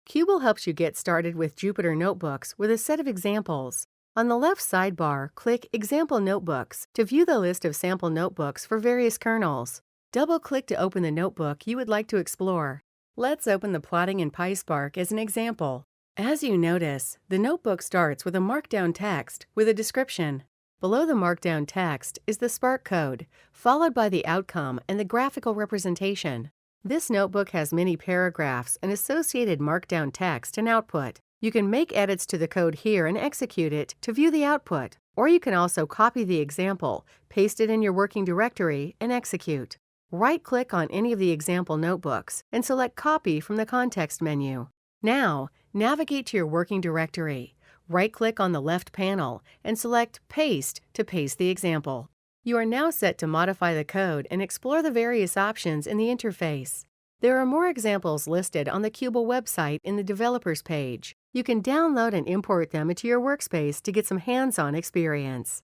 Qubole helps you get started with Jupyter Notebooks with a set of examples. On the left sidebar, click Example Notebooks to view the list of sample notebooks for various kernels. Double-click to open the notebook you would like to explore. Let's open the Plotting in PySpark as an example. As you notice, the notebook starts with a markdown text with a description. Below the markdown text is the Spark code, followed by the outcome and the graphical representation. This notebook has many paragraphs and associated markdown text and output. You can make edits to the code here and execute it to view the output, or you can also copy the example, paste it in your working directory, and execute. Right-click on any of the example notebooks and select Copy from the context menu. Now, navigate to your working directory. Right-click on the left panel and select Paste to paste the example. You are now set to modify the code and explore the various options in the interface. There are more examples listed on the Qubole website in the Developers page. You can download and import them into your workspace to get some hands-on experience.